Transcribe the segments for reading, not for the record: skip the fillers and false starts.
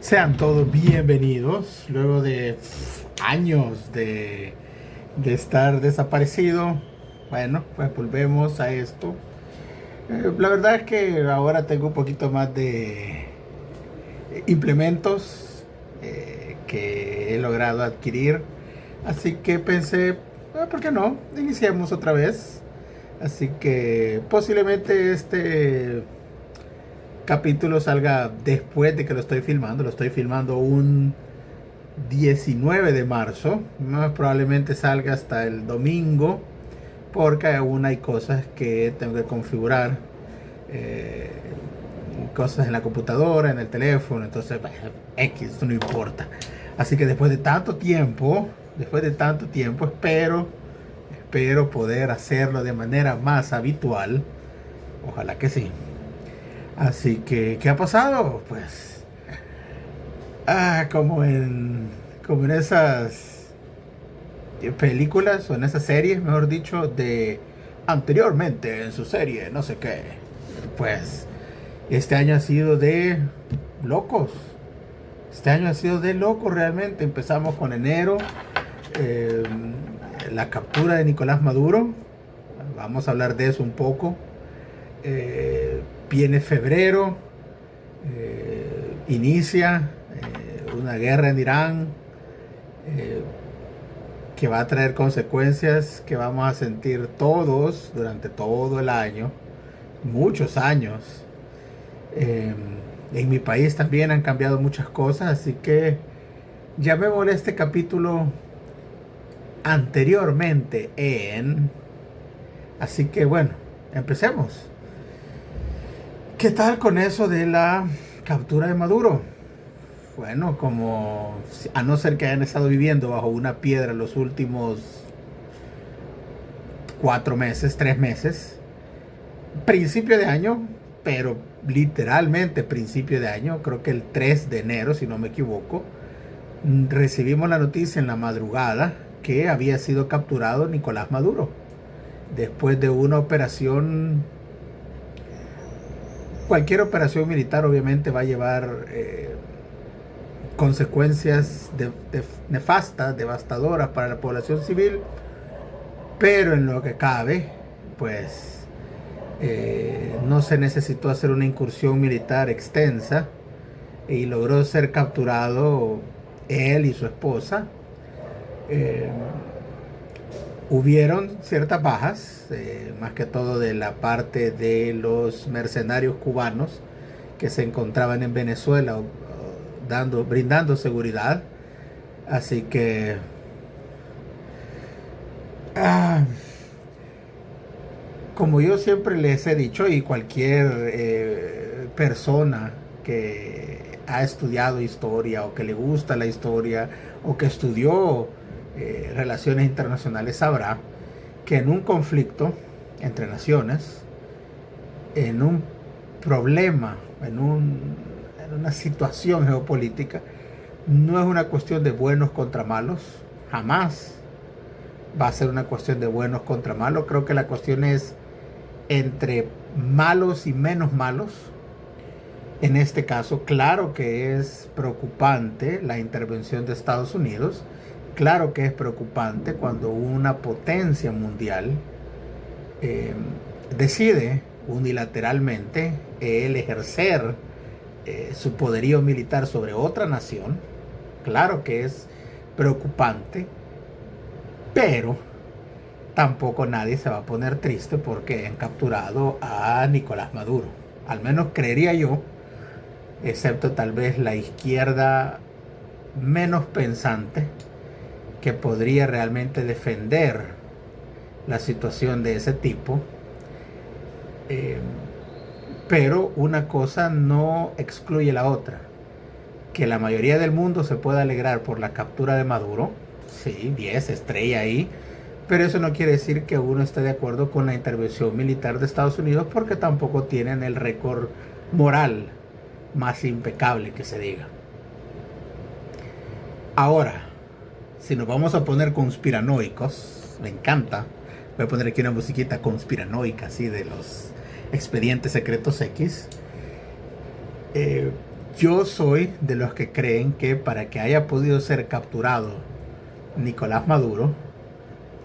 Sean todos bienvenidos. Luego de años de estar desaparecido, bueno, pues volvemos a esto. La verdad es que ahora tengo un poquito más de implementos que he logrado adquirir. Así que pensé, ¿por qué no? Iniciemos otra vez. Así que posiblemente este capítulo salga después de que lo estoy filmando. Lo estoy filmando un 19 de marzo. Más probablemente salga hasta el domingo, porque aún hay cosas que tengo que configurar. eh, Cosas en la computadora, en el teléfono. Entonces, bueno, X, eso no importa. Así que después de tanto tiempo, espero poder hacerlo de manera más habitual. Ojalá que sí. Así que, ¿qué ha pasado? Pues, como en esas películas o en esas series, mejor dicho, de anteriormente en su serie, no sé qué. Pues, este año ha sido de locos. Este año ha sido de locos realmente. Empezamos con enero, eh, la captura de Nicolás Maduro. Vamos a hablar de eso un poco. Viene febrero, inicia una guerra en Irán, eh, que va a traer consecuencias que vamos a sentir todos durante todo el año, muchos años. Eh, en mi país también han cambiado muchas cosas, así que llamémosle este capítulo anteriormente en... Así que bueno, empecemos. ¿Qué tal con eso de la captura de Maduro? Bueno, como a no ser que hayan estado viviendo bajo una piedra los últimos 4 meses, 3 meses, principio de año, pero literalmente principio de año, creo que el 3 de enero, si no me equivoco, recibimos la noticia en la madrugada que había sido capturado Nicolás Maduro después de una operación. Cualquier operación militar obviamente va a llevar consecuencias nefastas, devastadoras para la población civil, pero en lo que cabe, pues no se necesitó hacer una incursión militar extensa y logró ser capturado él y su esposa. Eh, Hubieron ciertas bajas, más que todo de la parte de los mercenarios cubanos que se encontraban en Venezuela, brindando seguridad. Así que ah, como yo siempre les he dicho, y cualquier persona que ha estudiado historia o que le gusta la historia o que estudió relaciones internacionales sabrá que en un conflicto entre naciones, en un problema, en una situación geopolítica, no es una cuestión de buenos contra malos, jamás va a ser una cuestión de buenos contra malos. Creo que la cuestión es entre malos y menos malos. En este caso, claro que es preocupante la intervención de Estados Unidos. Claro que es preocupante cuando una potencia mundial eh, decide unilateralmente el ejercer su poderío militar sobre otra nación. Claro que es preocupante, pero tampoco nadie se va a poner triste porque han capturado a Nicolás Maduro. Al menos creería yo, excepto tal vez la izquierda menos pensante, que podría realmente defender la situación de ese tipo. Eh, pero una cosa no excluye la otra. Que la mayoría del mundo se pueda alegrar por la captura de Maduro, sí, 10 estrella ahí, pero eso no quiere decir que uno esté de acuerdo con la intervención militar de Estados Unidos, porque tampoco tienen el récord moral más impecable que se diga. Ahora, si nos vamos a poner conspiranoicos, me encanta, voy a poner aquí una musiquita conspiranoica, así de los expedientes secretos X. Yo soy de los que creen que para que haya podido ser capturado Nicolás Maduro,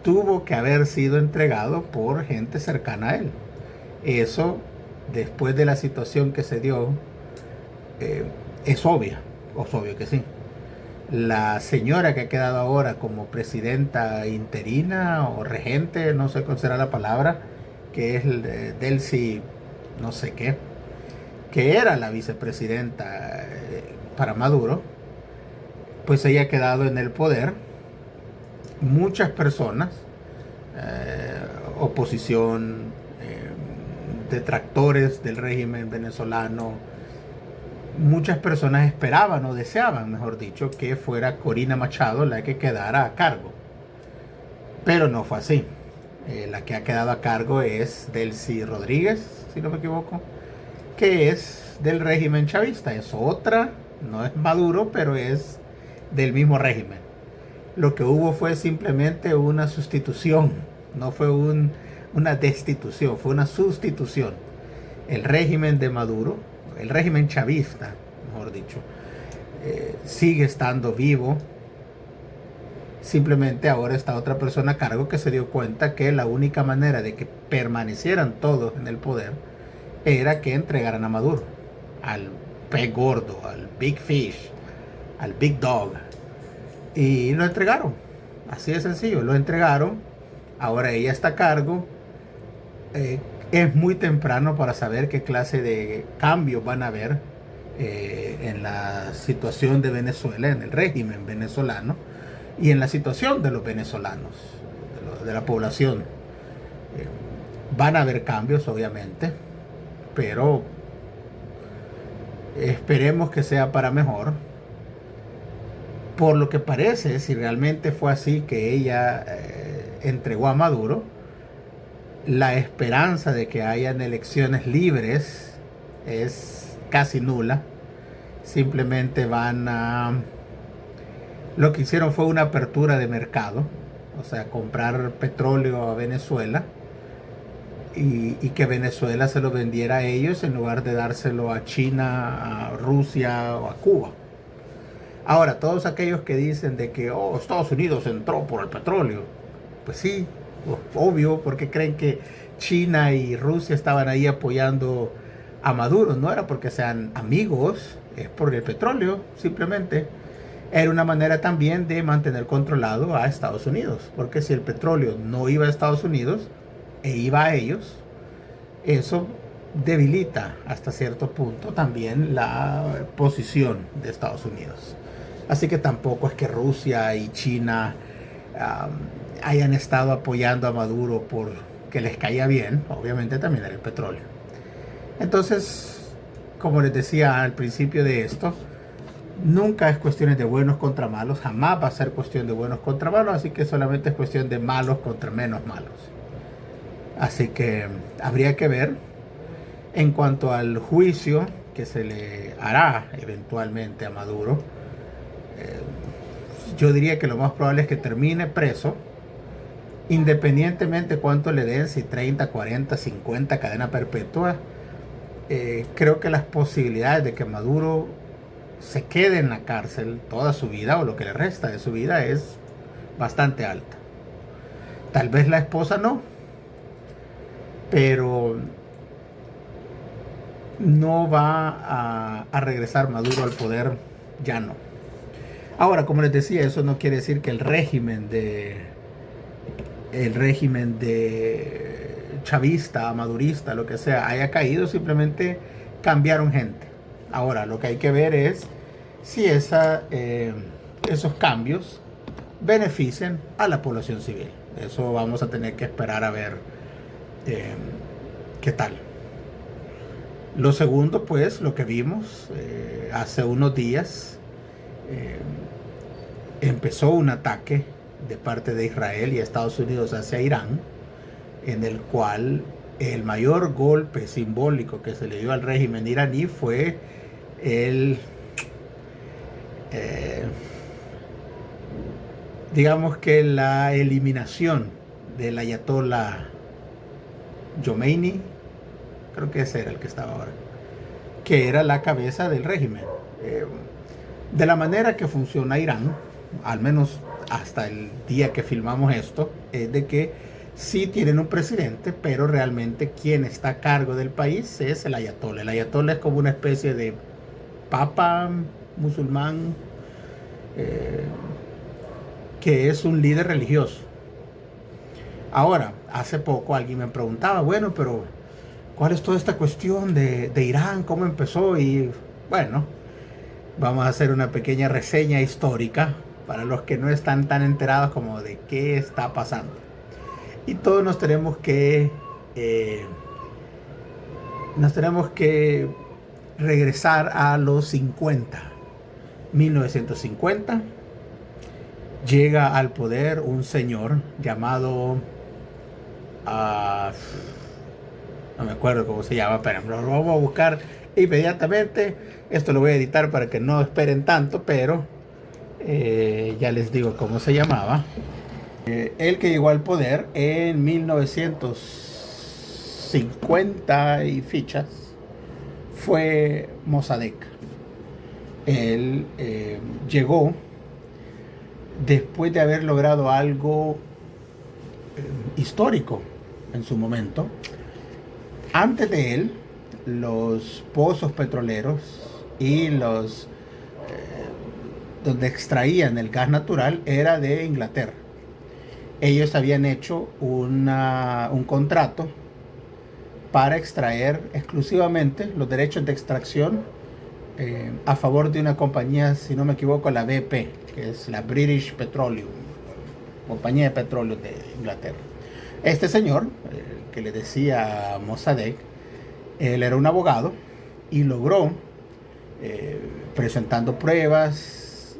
tuvo que haber sido entregado por gente cercana a él. Eso, después de la situación que se dio, eh, es obvia, es obvio que sí. La señora que ha quedado ahora como presidenta interina o regente, no sé cuál será la palabra, que es Delcy, no sé qué, que era la vicepresidenta para Maduro, pues ella ha quedado en el poder. Muchas personas, oposición, detractores del régimen venezolano, muchas personas esperaban o deseaban, mejor dicho, que fuera Corina Machado la que quedara a cargo. Pero no fue así. La que ha quedado a cargo es Delcy Rodríguez, si no me equivoco, que es del régimen chavista. Es otra, no es Maduro, pero es del mismo régimen. Lo que hubo fue simplemente una sustitución, no fue una destitución, fue una sustitución. El régimen de Maduro, el régimen chavista, mejor dicho, sigue estando vivo. Simplemente ahora está otra persona a cargo que se dio cuenta que la única manera de que permanecieran todos en el poder era que entregaran a Maduro, al pez gordo, al big fish, al big dog. Y lo entregaron, así de sencillo, lo entregaron. Ahora ella está a cargo. Es muy temprano para saber qué clase de cambios van a haber en la situación de Venezuela, en el régimen venezolano y en la situación de los venezolanos, de la población. Van a haber cambios, obviamente, pero esperemos que sea para mejor. Por lo que parece, si realmente fue así que ella entregó a Maduro, la esperanza de que hayan elecciones libres es casi nula. Simplemente lo que hicieron fue una apertura de mercado, o sea, comprar petróleo a Venezuela y que Venezuela se lo vendiera a ellos en lugar de dárselo a China, a Rusia o a Cuba. Ahora, todos aquellos que dicen de que Estados Unidos entró por el petróleo, pues sí, obvio, porque creen que China y Rusia estaban ahí apoyando a Maduro. No era porque sean amigos, es por el petróleo, simplemente. Era una manera también de mantener controlado a Estados Unidos, porque si el petróleo no iba a Estados Unidos e iba a ellos, eso debilita hasta cierto punto también la posición de Estados Unidos. Así que tampoco es que Rusia y China hayan estado apoyando a Maduro porque les caía bien. Obviamente también era el petróleo. Entonces, como les decía al principio de esto, nunca es cuestión de buenos contra malos, jamás va a ser cuestión de buenos contra malos, así que solamente es cuestión de malos contra menos malos. Así que habría que ver en cuanto al juicio que se le hará eventualmente a Maduro. Yo diría que lo más probable es que termine preso, independientemente cuánto le den, si 30, 40, 50, cadena perpetua. Creo que las posibilidades de que Maduro se quede en la cárcel toda su vida o lo que le resta de su vida es bastante alta. Tal vez la esposa no, pero no va a regresar Maduro al poder, ya no. Ahora, como les decía, eso no quiere decir que el régimen de chavista, madurista, lo que sea, haya caído. Simplemente cambiaron gente. Ahora, lo que hay que ver es si esos cambios benefician a la población civil. Eso vamos a tener que esperar a ver qué tal. Lo segundo, pues, lo que vimos hace unos días, empezó un ataque de parte de Israel y Estados Unidos hacia Irán, en el cual el mayor golpe simbólico que se le dio al régimen iraní fue digamos que la eliminación del ayatollah Khomeini, creo que ese era el que estaba ahora, que era la cabeza del régimen. De la manera que funciona Irán, al menos hasta el día que filmamos esto, es de que sí tienen un presidente, pero realmente quien está a cargo del país es el ayatollah. El ayatollah es como una especie de papa musulmán, eh, que es un líder religioso. Ahora, hace poco alguien me preguntaba, bueno, pero ¿cuál es toda esta cuestión de Irán? ¿Cómo empezó? Y bueno, vamos a hacer una pequeña reseña histórica para los que no están tan enterados como de qué está pasando. Y todos nos tenemos que regresar a los 50. 1950 llega al poder un señor llamado no me acuerdo cómo se llama, pero lo vamos a buscar inmediatamente. Esto lo voy a editar para que no esperen tanto, pero ya les digo cómo se llamaba. El que llegó al poder en 1950 y fichas fue Mossadegh. Él llegó después de haber logrado algo histórico en su momento. Antes de él, los pozos petroleros y los donde extraían el gas natural era de Inglaterra. Ellos habían hecho un contrato para extraer exclusivamente los derechos de extracción a favor de una compañía, si no me equivoco, la BP, que es la British Petroleum, compañía de petróleo de Inglaterra. Este señor, que le decía Mossadegh, él era un abogado y logró, presentando pruebas,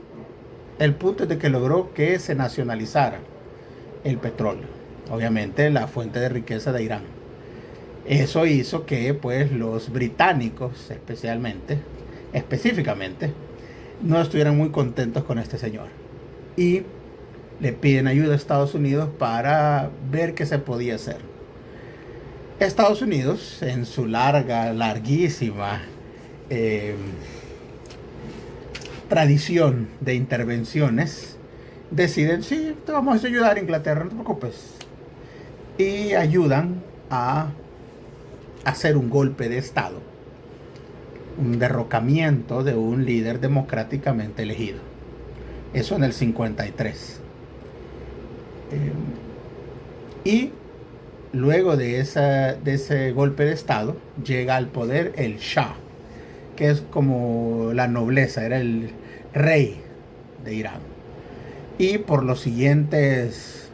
el punto es de que logró que se nacionalizara el petróleo, obviamente la fuente de riqueza de Irán. Eso hizo que pues los británicos específicamente no estuvieran muy contentos con este señor y le piden ayuda a Estados Unidos para ver qué se podía hacer. Estados Unidos, en su larguísima tradición de intervenciones, deciden, sí, te vamos a ayudar a Inglaterra, no te preocupes. Y ayudan a hacer un golpe de Estado, un derrocamiento de un líder democráticamente elegido. Eso en el 53. Y luego de ese golpe de Estado, llega al poder el Shah, que es como la nobleza, era el rey de Irán. Y por los siguientes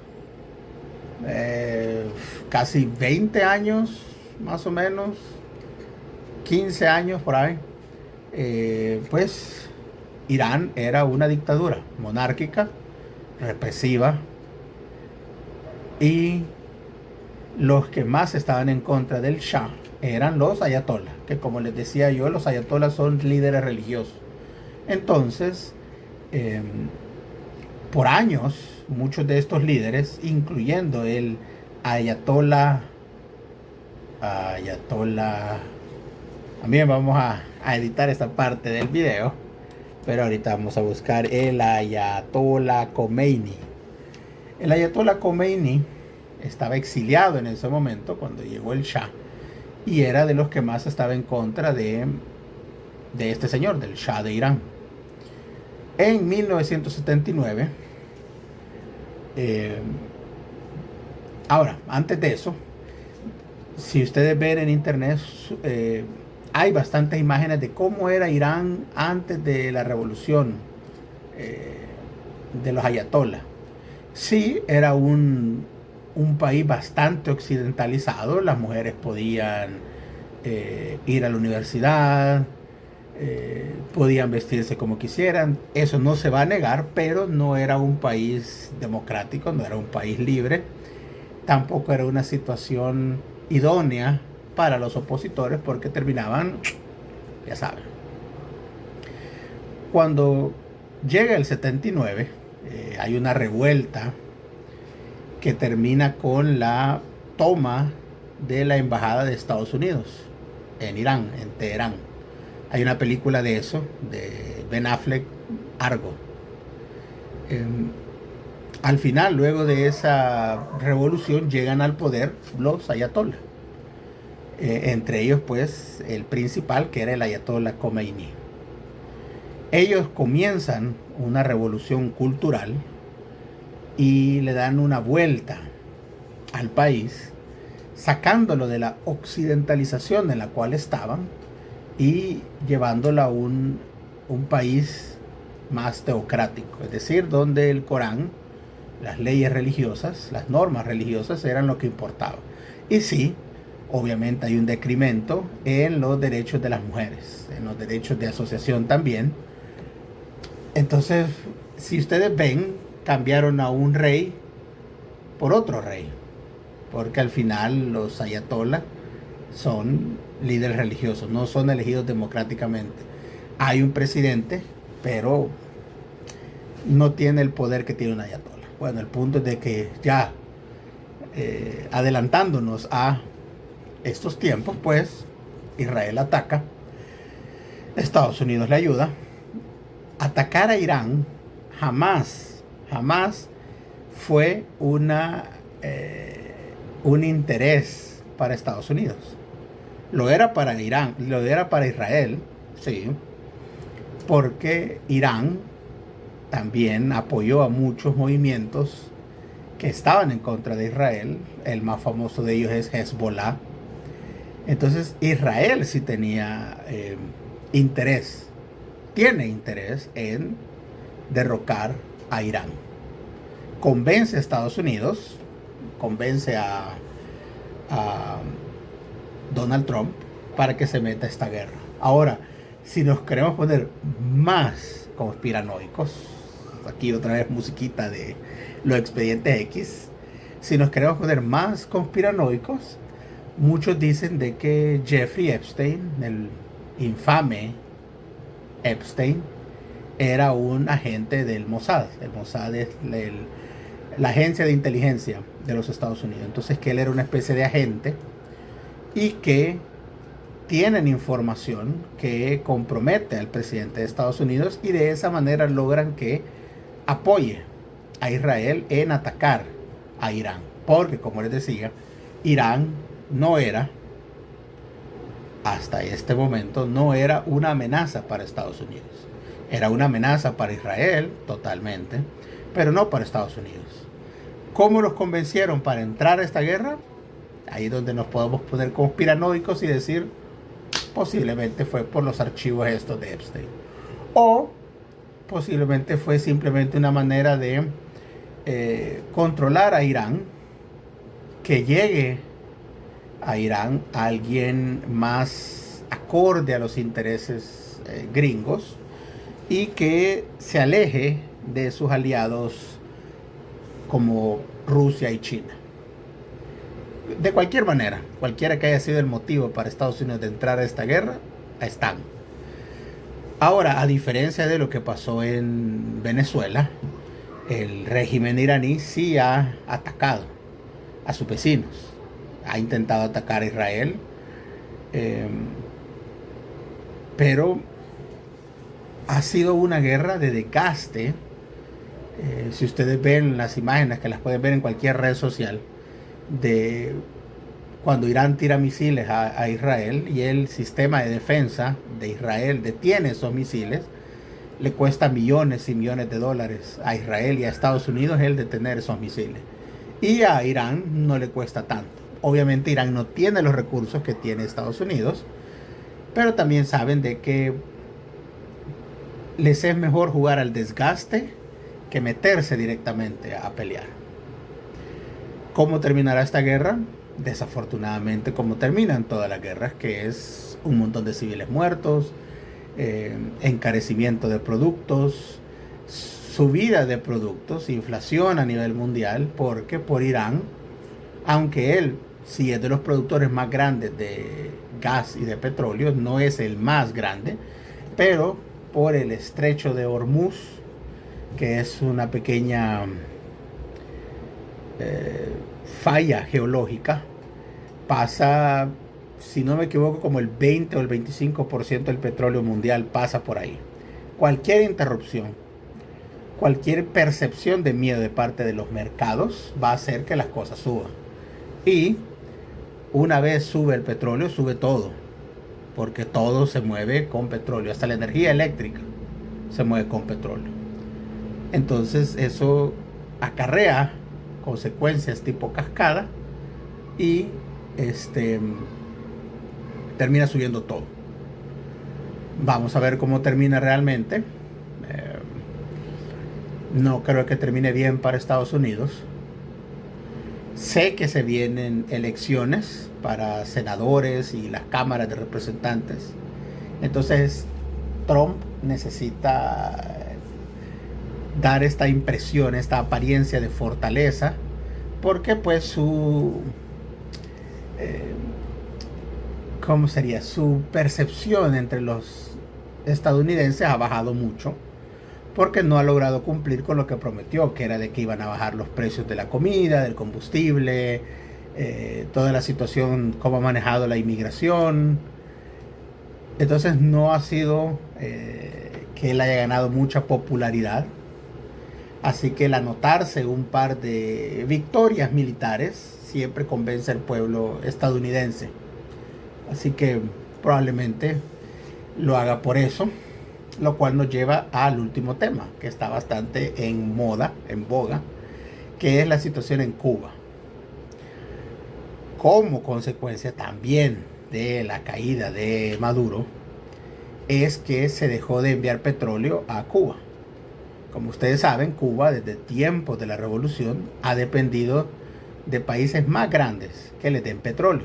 casi 20 años, más o menos, 15 años por ahí, pues Irán era una dictadura monárquica, represiva, y los que más estaban en contra del Shah eran los ayatolás, que como les decía yo, los ayatolás son líderes religiosos. Entonces, por años, muchos de estos líderes, incluyendo el ayatolá, también vamos a editar esta parte del video, pero ahorita vamos a buscar el ayatolá Khomeini. El ayatolá Khomeini estaba exiliado en ese momento cuando llegó el Shah y era de los que más estaba en contra de este señor, del Shah de Irán. En 1979, ahora, antes de eso, si ustedes ven en internet, hay bastantes imágenes de cómo era Irán antes de la revolución de los ayatolás. Sí, era un país bastante occidentalizado. Las mujeres podían ir a la universidad, podían vestirse como quisieran. Eso no se va a negar, pero no era un país democrático, no era un país libre. Tampoco era una situación idónea para los opositores porque terminaban, ya saben. Cuando llega el 79, hay una revuelta que termina con la toma de la embajada de Estados Unidos en Irán, en Teherán. Hay una película de eso, de Ben Affleck, Argo. Eh, Al final, luego de esa revolución, llegan al poder los ayatolás. Entre ellos, pues, el principal, que era el ayatolá Khomeini. Ellos comienzan una revolución cultural y le dan una vuelta al país, sacándolo de la occidentalización en la cual estaban y llevándolo a un país más teocrático, es decir, donde el Corán, las leyes religiosas, las normas religiosas eran lo que importaba. Y sí, obviamente hay un decremento en los derechos de las mujeres, en los derechos de asociación también. Entonces, si ustedes ven, cambiaron a un rey por otro rey, porque al final los ayatolás son líderes religiosos, no son elegidos democráticamente. Hay un presidente, pero no tiene el poder que tiene un ayatolá. Bueno, el punto es de que ya adelantándonos a estos tiempos, pues Israel ataca, Estados Unidos le ayuda. Atacar a Irán jamás fue un interés para Estados Unidos. Lo era para Irán, lo era para Israel, sí, porque Irán también apoyó a muchos movimientos que estaban en contra de Israel. El más famoso de ellos es Hezbollah. Entonces Israel sí tenía interés, tiene interés en derrocar a Irán. Convence a Estados Unidos, convence a Donald Trump para que se meta esta guerra. Ahora, si nos queremos poner más conspiranoicos, aquí otra vez musiquita de los expedientes X, si nos queremos poner más conspiranoicos, muchos dicen de que Jeffrey Epstein, el infame Epstein, era un agente del Mossad. El Mossad es la agencia de inteligencia de los Estados Unidos. Entonces que él era una especie de agente y que tienen información que compromete al presidente de Estados Unidos y de esa manera logran que apoye a Israel en atacar a Irán. Porque, como les decía, Irán no era, hasta este momento, no era una amenaza para Estados Unidos. Era una amenaza para Israel, totalmente, pero no para Estados Unidos. ¿Cómo los convencieron para entrar a esta guerra? Ahí es donde nos podemos poner conspiranoicos y decir, posiblemente fue por los archivos estos de Epstein. O posiblemente fue simplemente una manera de controlar a Irán, que llegue a Irán a alguien más acorde a los intereses gringos y que se aleje de sus aliados como Rusia y China. De cualquier manera, cualquiera que haya sido el motivo para Estados Unidos de entrar a esta guerra, están. Ahora, a diferencia de lo que pasó en Venezuela, el régimen iraní sí ha atacado a sus vecinos. Ha intentado atacar a Israel, pero ha sido una guerra de desgaste. Si ustedes ven las imágenes, que las pueden ver en cualquier red social, de cuando Irán tira misiles a Israel y el sistema de defensa de Israel detiene esos misiles, le cuesta millones y millones de dólares a Israel y a Estados Unidos el detener esos misiles. Y a Irán no le cuesta tanto. Obviamente Irán no tiene los recursos que tiene Estados Unidos, pero también saben de que les es mejor jugar al desgaste que meterse directamente a pelear. ¿Cómo terminará esta guerra? Desafortunadamente, como terminan todas las guerras, que es un montón de civiles muertos, encarecimiento de productos, subida de productos, inflación a nivel mundial, porque por Irán, aunque él sí es de los productores más grandes de gas y de petróleo, no es el más grande, pero por el estrecho de Hormuz, que es una pequeña falla geológica, pasa si no me equivoco, como el 20 o el 25% del petróleo mundial pasa por ahí. Cualquier interrupción, cualquier percepción de miedo de parte de los mercados va a hacer que las cosas suban. Y una vez sube el petróleo, sube todo, porque todo se mueve con petróleo, hasta la energía eléctrica se mueve con petróleo. Entonces eso acarrea consecuencias tipo cascada y termina subiendo todo. Vamos a ver cómo termina realmente. No creo que termine bien para Estados Unidos. Sé que se vienen elecciones para senadores y las cámaras de representantes. Entonces Trump necesita dar esta impresión, esta apariencia de fortaleza, porque pues ¿cómo sería? Su percepción entre los estadounidenses ha bajado mucho, porque no ha logrado cumplir con lo que prometió, que era de que iban a bajar los precios de la comida, del combustible, toda la situación, cómo ha manejado la inmigración. Entonces no ha sido que él haya ganado mucha popularidad. Así que el anotarse un par de victorias militares siempre convence al pueblo estadounidense. Así que probablemente lo haga por eso, lo cual nos lleva al último tema, que está bastante en moda, en boga, que es la situación en Cuba. Como consecuencia también de la caída de Maduro, es que se dejó de enviar petróleo a Cuba. Como ustedes saben, Cuba desde tiempos de la revolución ha dependido de países más grandes que le den petróleo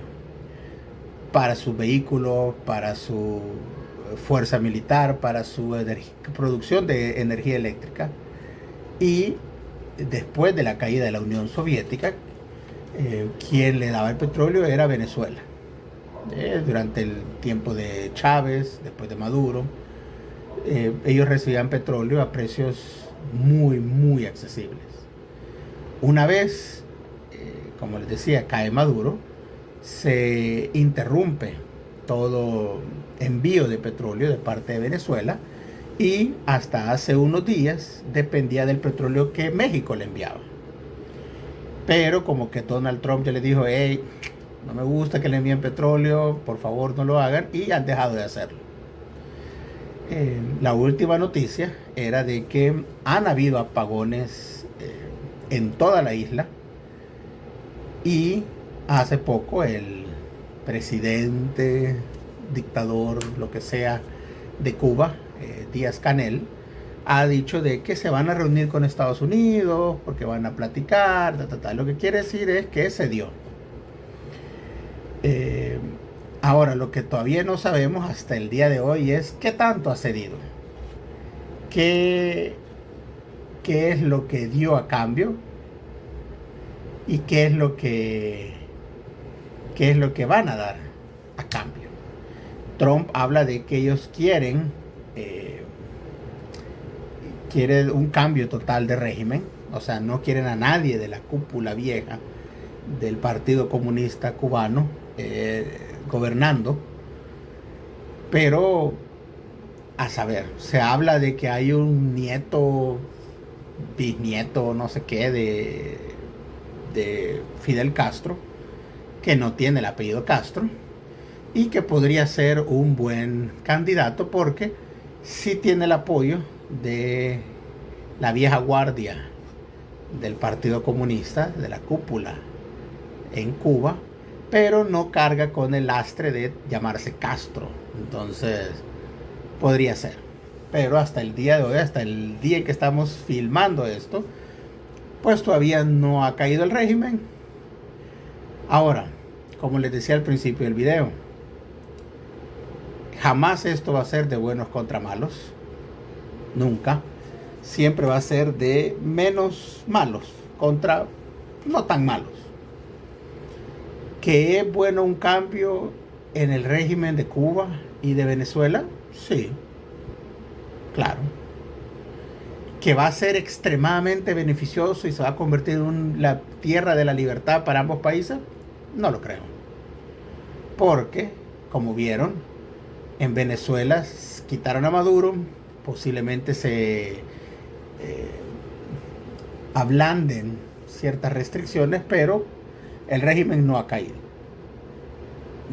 para sus vehículos, para su fuerza militar, para su producción de energía eléctrica. Y después de la caída de la Unión Soviética, quien le daba el petróleo era Venezuela. Durante el tiempo de Chávez, después de Maduro, ellos recibían petróleo a precios muy, muy accesibles. Una vez, como les decía, cae Maduro, se interrumpe todo envío de petróleo de parte de Venezuela y hasta hace unos días dependía del petróleo que México le enviaba. Pero como que Donald Trump ya le dijo, hey, no me gusta que le envíen petróleo, por favor no lo hagan, y han dejado de hacerlo. La última noticia era de que han habido apagones en toda la isla y hace poco el presidente, dictador, lo que sea, de Cuba, Díaz-Canel, ha dicho de que se van a reunir con Estados Unidos porque van a platicar, Lo que quiere decir es que se dio. Ahora, lo que todavía no sabemos hasta el día de hoy es qué tanto ha cedido. ¿Qué es lo que dio a cambio? ¿Y qué es lo que van a dar a cambio? Trump habla de que ellos quieren un cambio total de régimen. O sea, no quieren a nadie de la cúpula vieja del Partido Comunista Cubano gobernando. Pero a saber, se habla de que hay un nieto, bisnieto, no sé qué, de Fidel Castro, que no tiene el apellido Castro, y que podría ser un buen candidato porque sí tiene el apoyo de la vieja guardia del Partido Comunista, de la cúpula en Cuba, pero no carga con el lastre de llamarse Castro. Entonces podría ser, pero hasta el día de hoy, hasta el día en que estamos filmando esto, pues todavía no ha caído el régimen. Ahora, como les decía al principio del video, jamás esto va a ser de buenos contra malos, nunca. Siempre va a ser de menos malos contra no tan malos. ¿Que es bueno un cambio en el régimen de Cuba y de Venezuela? Sí, claro. ¿Que va a ser extremadamente beneficioso y se va a convertir en la tierra de la libertad para ambos países? No lo creo. porque, como vieron, en Venezuela quitaron a Maduro, posiblemente se ablanden ciertas restricciones, pero el régimen no ha caído.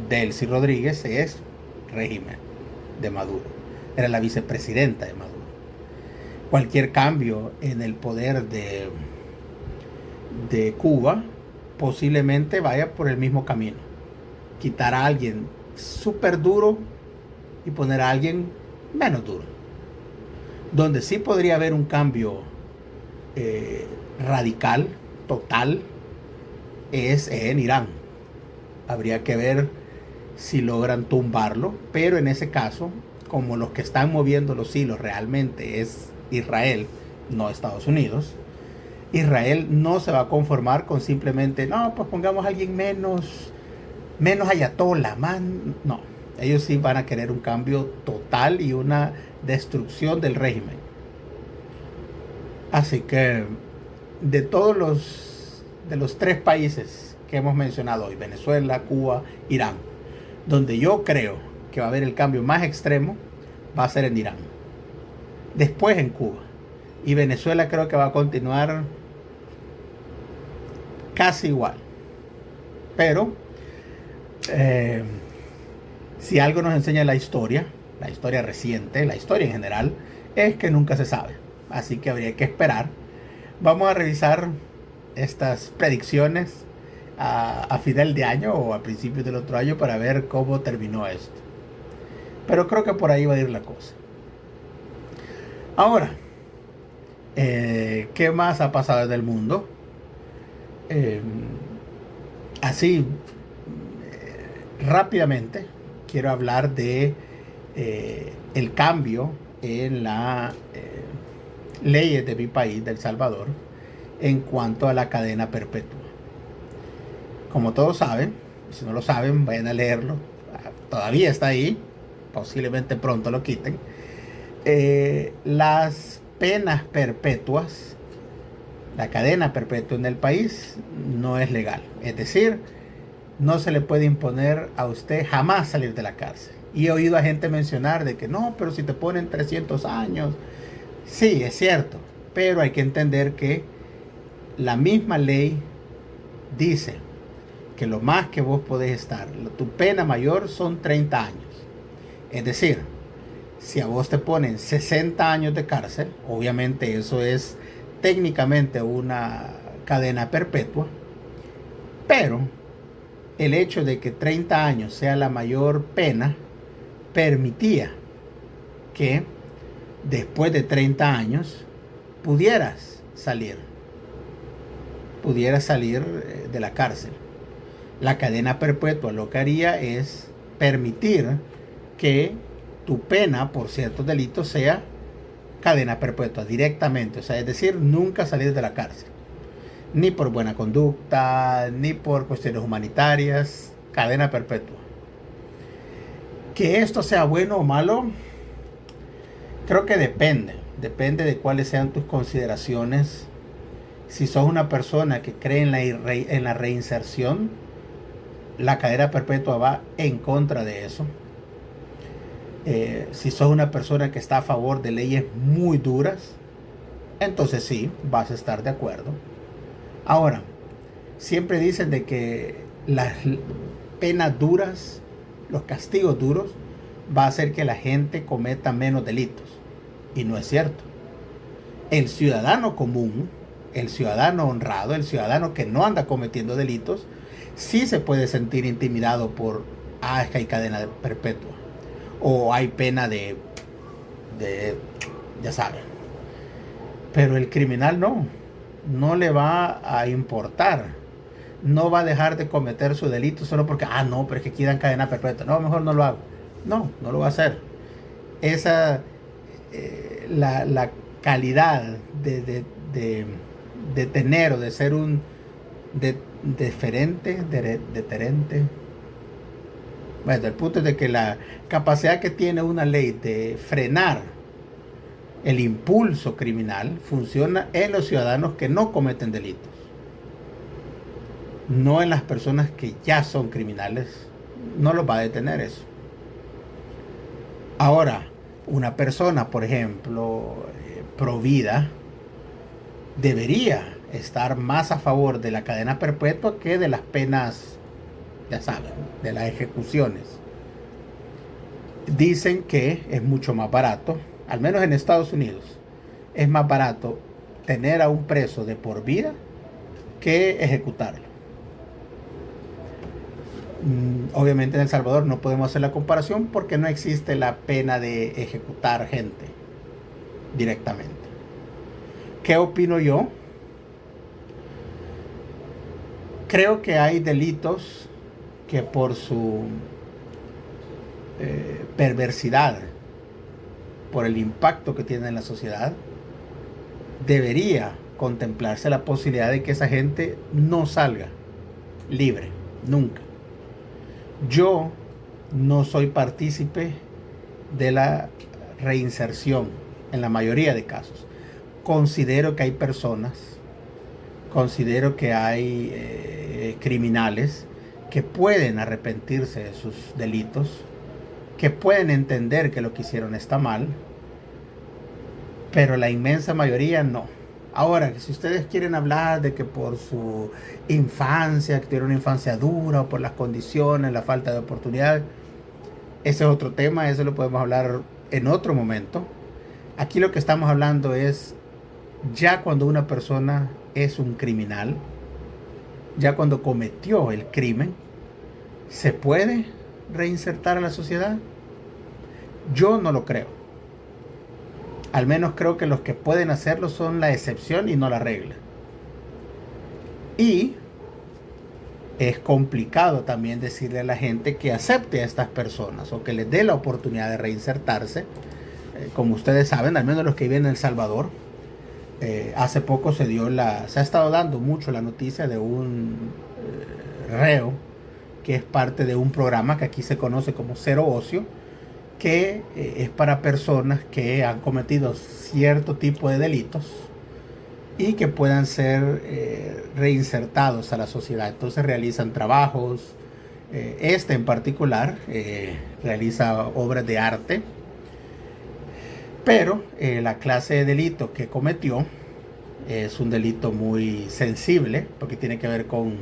Delcy Rodríguez es régimen de Maduro, era la vicepresidenta de Maduro. Cualquier cambio en el poder de Cuba posiblemente vaya por el mismo camino. Quitar a alguien súper duro y poner a alguien menos duro. Donde sí podría haber un cambio radical, total, es en Irán. Habría que ver si logran tumbarlo, pero en ese caso, como los que están moviendo los hilos realmente es Israel, no Estados Unidos, Israel no se va a conformar con simplemente, no, pues pongamos a alguien menos ayatollah, no. Ellos sí van a querer un cambio total y una destrucción del régimen. Así que de todos los tres países que hemos mencionado hoy, Venezuela, Cuba, Irán, donde yo creo que va a haber el cambio más extremo, va a ser en Irán. Después en Cuba. Y Venezuela creo que va a continuar casi igual. Pero si algo nos enseña la historia reciente, la historia en general, es que nunca se sabe. Así que habría que esperar. Vamos a revisar estas predicciones a final de año o a principios del otro año para ver cómo terminó esto. Pero creo que por ahí va a ir la cosa. Ahora, ¿qué más ha pasado en el mundo? Así, rápidamente, quiero hablar de el cambio en las leyes de mi país, de El Salvador, en cuanto a la cadena perpetua. Como todos saben, si no lo saben, vayan a leerlo. Todavía está ahí, posiblemente pronto lo quiten. Las penas perpetuas, la cadena perpetua en el país no es legal. Es decir, no se le puede imponer a usted jamás salir de la cárcel. Y he oído a gente mencionar de que no, pero si te ponen 300 años. Sí, es cierto, pero hay que entender que la misma ley dice que lo más que vos podés estar, tu pena mayor son 30 años. Es decir, si a vos te ponen 60 años de cárcel, obviamente eso es técnicamente una cadena perpetua, pero el hecho de que 30 años sea la mayor pena permitía que después de 30 años pudieras salir de la cárcel. La cadena perpetua lo que haría es permitir que tu pena por ciertos delitos sea cadena perpetua directamente, o sea, es decir, nunca salir de la cárcel, ni por buena conducta, ni por cuestiones humanitarias, cadena perpetua. Que esto sea bueno o malo, creo que depende de cuáles sean tus consideraciones. Si sos una persona que cree en la reinserción, la cadena perpetua va en contra de eso. Si sos una persona que está a favor de leyes muy duras, entonces sí, vas a estar de acuerdo. Ahora, siempre dicen de que las penas duras, los castigos duros, va a hacer que la gente cometa menos delitos. Y no es cierto. El ciudadano común, el ciudadano honrado, el ciudadano que no anda cometiendo delitos, sí se puede sentir intimidado por, es que hay cadena perpetua. O hay pena de ya saben. Pero el criminal no le va a importar. No va a dejar de cometer su delito solo porque, no, pero es que quieren cadena perpetua. No, mejor no lo hago. No lo va a hacer. Esa, la calidad de tener o de ser un deterrente. Bueno, el punto es de que la capacidad que tiene una ley de frenar el impulso criminal funciona en los ciudadanos que no cometen delitos, no en las personas que ya son criminales, no los va a detener eso. Ahora, una persona, por ejemplo, pro vida, debería estar más a favor de la cadena perpetua que de las penas, ya saben, de las ejecuciones. Dicen que es mucho más barato, al menos en Estados Unidos, es más barato tener a un preso de por vida que ejecutarlo. Obviamente en El Salvador no podemos hacer la comparación porque no existe la pena de ejecutar gente directamente. ¿Qué opino yo? Creo que hay delitos que por su perversidad, por el impacto que tiene en la sociedad, debería contemplarse la posibilidad de que esa gente no salga libre, nunca. Yo no soy partícipe de la reinserción en la mayoría de casos. Considero que hay personas, considero que hay criminales que pueden arrepentirse de sus delitos, que pueden entender que lo que hicieron está mal, pero la inmensa mayoría no. Ahora, si ustedes quieren hablar de que por su infancia, que tuvieron una infancia dura, o por las condiciones, la falta de oportunidad, ese es otro tema, eso lo podemos hablar en otro momento. Aquí lo que estamos hablando es ya cuando una persona es un criminal, ya cuando cometió el crimen, ¿se puede reinsertar a la sociedad? Yo no lo creo. Al menos creo que los que pueden hacerlo son la excepción y no la regla. Y es complicado también decirle a la gente que acepte a estas personas o que les dé la oportunidad de reinsertarse. Como ustedes saben, al menos los que viven en El Salvador, hace poco se ha estado dando mucho la noticia de un reo que es parte de un programa que aquí se conoce como Cero Ocio, que es para personas que han cometido cierto tipo de delitos y que puedan ser reinsertados a la sociedad. Entonces realizan trabajos, este en particular realiza obras de arte, pero la clase de delito que cometió es un delito muy sensible porque tiene que ver con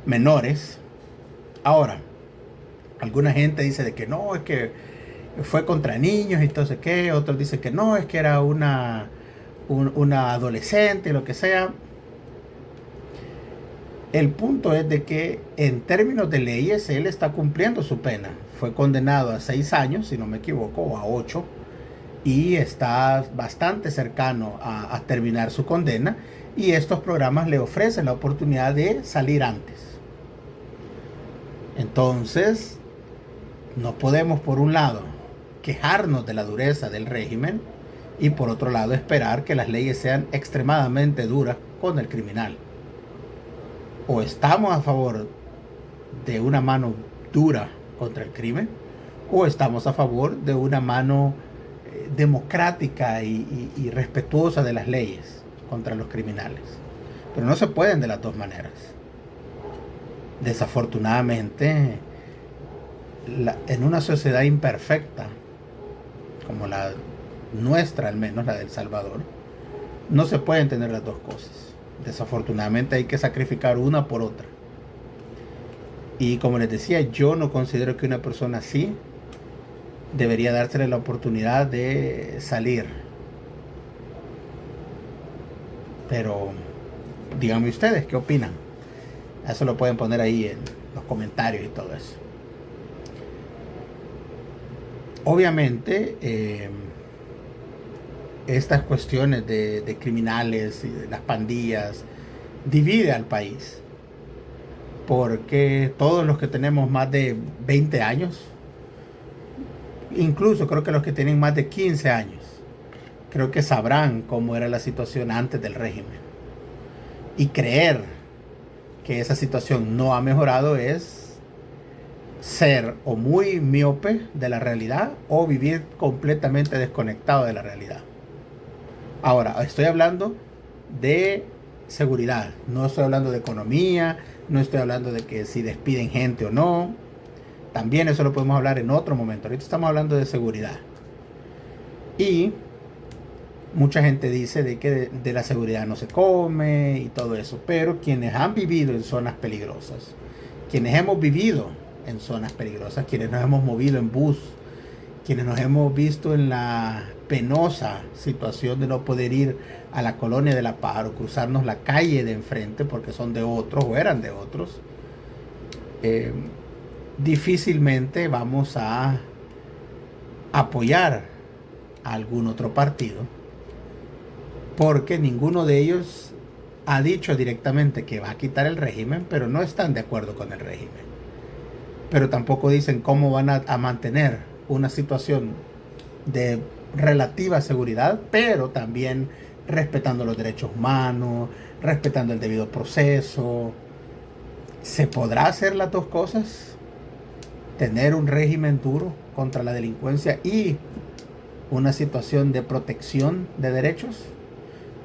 menores. Ahora, alguna gente dice de que no, es que fue contra niños y entonces qué, otros dicen que no, es que era una adolescente, lo que sea. El punto es de que en términos de leyes él está cumpliendo su pena. Fue condenado a 6 años, si no me equivoco, o a 8, y está bastante cercano a terminar su condena, y estos programas le ofrecen la oportunidad de salir antes. Entonces, no podemos por un lado quejarnos de la dureza del régimen y por otro lado esperar que las leyes sean extremadamente duras con el criminal. O estamos a favor de una mano dura contra el crimen, o estamos a favor de una mano democrática y respetuosa de las leyes contra los criminales. Pero no se pueden de las dos maneras. Desafortunadamente, en una sociedad imperfecta como la nuestra, al menos la de El Salvador, no se pueden tener las dos cosas. Desafortunadamente hay que sacrificar una por otra. Y como les decía, yo no considero que una persona así debería dársele la oportunidad de salir. Pero díganme ustedes, ¿qué opinan? Eso lo pueden poner ahí en los comentarios y todo eso. Obviamente, estas cuestiones de criminales y de las pandillas divide al país. Porque todos los que tenemos más de 20 años, incluso creo que los que tienen más de 15 años, creo que sabrán cómo era la situación antes del régimen. Y creer que esa situación no ha mejorado es ser o muy miope de la realidad o vivir completamente desconectado de la realidad. Ahora, estoy hablando de seguridad, no estoy hablando de economía, no estoy hablando de que si despiden gente o no. También eso lo podemos hablar en otro momento. Ahorita estamos hablando de seguridad. Y mucha gente dice de que de la seguridad no se come y todo eso. Pero quienes han vivido en zonas peligrosas, quienes hemos vivido en zonas peligrosas, quienes nos hemos movido en bus, quienes nos hemos visto en la penosa situación de no poder ir a la colonia de La Paz o cruzarnos la calle de enfrente porque son de otros o eran de otros, difícilmente vamos a apoyar a algún otro partido, porque ninguno de ellos ha dicho directamente que va a quitar el régimen, pero no están de acuerdo con el régimen. Pero tampoco dicen cómo van a mantener una situación de relativa seguridad, pero también respetando los derechos humanos, respetando el debido proceso. ¿Se podrá hacer las dos cosas? Tener un régimen duro contra la delincuencia y una situación de protección de derechos.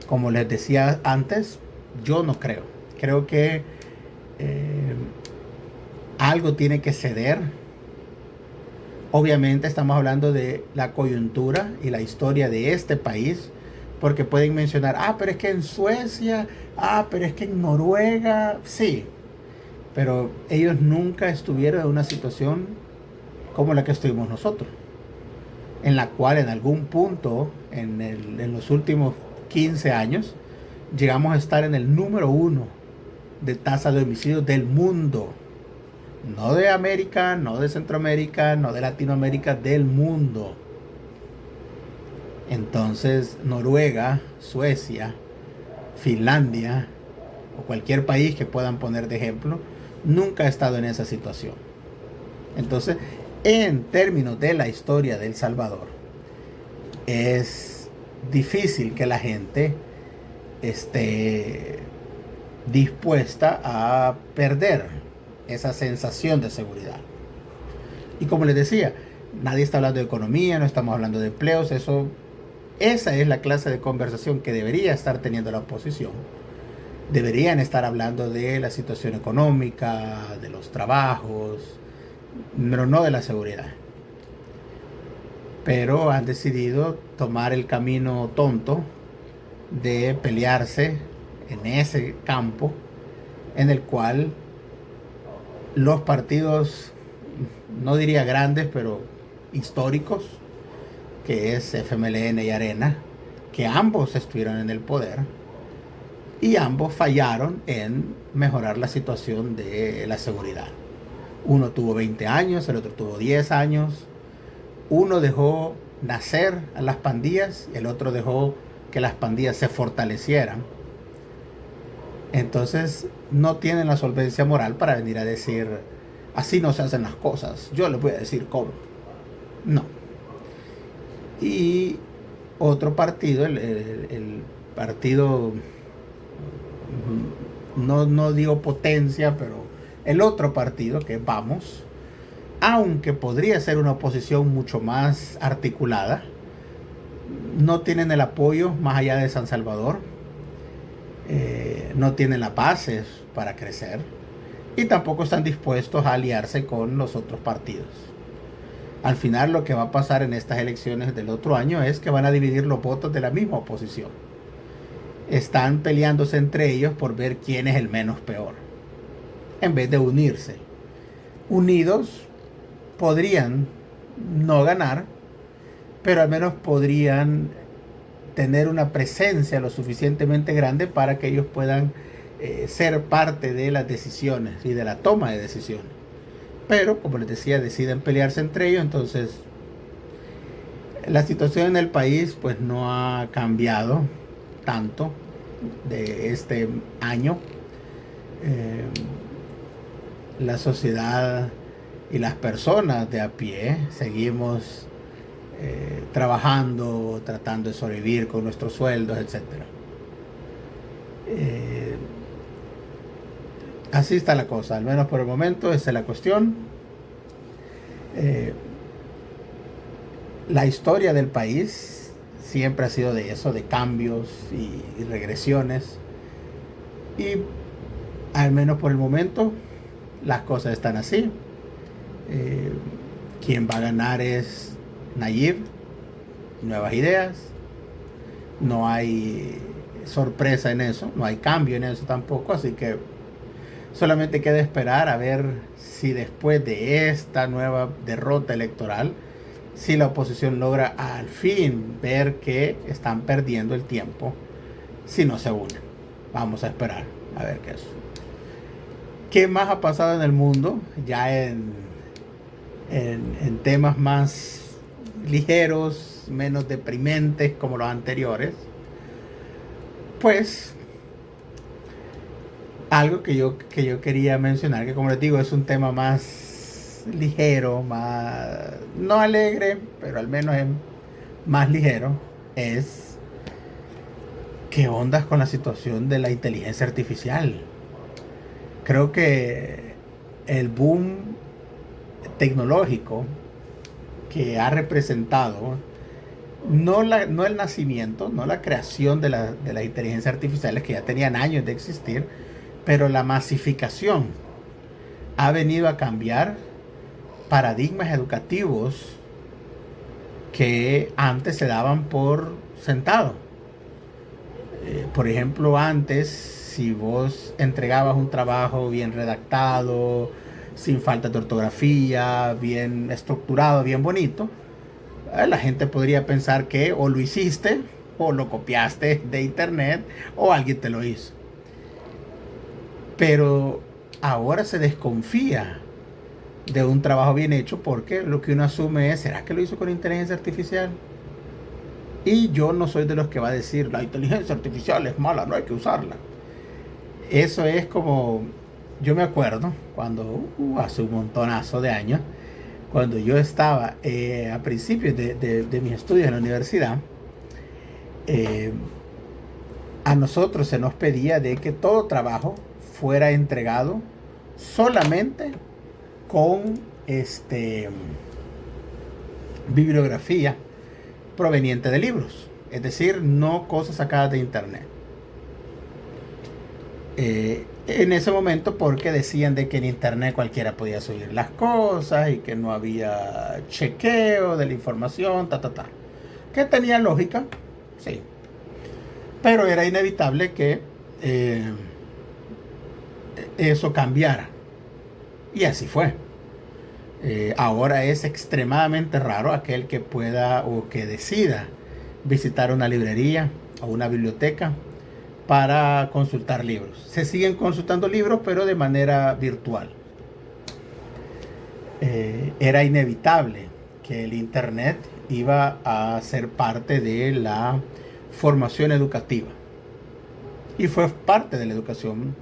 Como les decía antes, yo no creo. Creo que algo tiene que ceder. Obviamente estamos hablando de la coyuntura y la historia de este país, porque pueden mencionar, pero es que en Suecia, pero es que en Noruega, sí, pero ellos nunca estuvieron en una situación como la que estuvimos nosotros, en la cual en algún punto, en los últimos 15 años, llegamos a estar en el número 1 de tasa de homicidios del mundo. No de América, no de Centroamérica, no de Latinoamérica, del mundo. Entonces, Noruega, Suecia, Finlandia o cualquier país que puedan poner de ejemplo, nunca ha estado en esa situación. Entonces, en términos de la historia de El Salvador, es difícil que la gente esté dispuesta a perder esa sensación de seguridad. Y como les decía, nadie está hablando de economía, no estamos hablando de empleos. Esa es la clase de conversación que debería estar teniendo la oposición. Deberían estar hablando de la situación económica, de los trabajos, pero no de la seguridad. Pero han decidido tomar el camino tonto de pelearse en ese campo en el cual los partidos, no diría grandes, pero históricos, que es FMLN y Arena, que ambos estuvieron en el poder y ambos fallaron en mejorar la situación de la seguridad. Uno tuvo 20 años, el otro tuvo 10 años. Uno dejó nacer a las pandillas y el otro dejó que las pandillas se fortalecieran. Entonces no tienen la solvencia moral para venir a decir, así no se hacen las cosas, yo les voy a decir cómo. No. Y otro partido, el partido, no digo potencia, pero el otro partido, que es Vamos, aunque podría ser una oposición mucho más articulada, no tienen el apoyo más allá de San Salvador. No tienen las bases para crecer y tampoco están dispuestos a aliarse con los otros partidos. Al final, lo que va a pasar en estas elecciones del otro año es que van a dividir los votos de la misma oposición. Están peleándose entre ellos por ver quién es el menos peor, en vez de unirse. Unidos podrían no ganar, pero al menos podrían tener una presencia lo suficientemente grande para que ellos puedan ser parte de las decisiones y de la toma de decisiones. Pero, como les decía, deciden pelearse entre ellos. Entonces, la situación en el país pues no ha cambiado tanto de este año. La sociedad y las personas de a pie seguimos trabajando, tratando de sobrevivir con nuestros sueldos, etc. Así está la cosa, al menos por el momento. Esa es la cuestión. La historia del país siempre ha sido de eso, de cambios y regresiones, y al menos por el momento las cosas están así. Eh, Quien va a ganar es Nayib, nuevas ideas. No hay sorpresa en eso, no hay cambio en eso tampoco, así que solamente queda esperar a ver si después de esta nueva derrota electoral, si la oposición logra al fin ver que están perdiendo el tiempo, si no se unen. Vamos a esperar a ver qué es. ¿Qué más ha pasado en el mundo? Ya en temas más ligeros, menos deprimentes como los anteriores. Pues algo que yo quería mencionar, que como les digo es un tema más ligero, más no alegre, pero al menos es más ligero, es qué ondas con la situación de la inteligencia artificial. Creo que el boom tecnológico que ha representado no el nacimiento, no la creación de las inteligencias artificiales que ya tenían años de existir, pero la masificación ha venido a cambiar paradigmas educativos que antes se daban por sentado. Por ejemplo, antes, si vos entregabas un trabajo bien redactado, sin falta de ortografía, bien estructurado, bien bonito, la gente podría pensar que o lo hiciste, o lo copiaste de internet, o alguien te lo hizo. Pero ahora se desconfía de un trabajo bien hecho porque lo que uno asume es, ¿será que lo hizo con inteligencia artificial? Y yo no soy de los que va a decir, la inteligencia artificial es mala, no hay que usarla. Eso es como, yo me acuerdo cuando, hace un montonazo de años, cuando yo estaba a principios de mis estudios en la universidad, eh, a nosotros se nos pedía de que todo trabajo fuera entregado solamente con bibliografía proveniente de libros, es decir, no cosas sacadas de internet. En ese momento porque decían de que en internet cualquiera podía subir las cosas y que no había chequeo de la información, que tenía lógica, sí, pero era inevitable que eso cambiara, y así fue. Ahora es extremadamente raro aquel que pueda o que decida visitar una librería o una biblioteca para consultar libros. Se siguen consultando libros, pero de manera virtual. Era inevitable que el internet iba a ser parte de la formación educativa. Y fue parte de la educación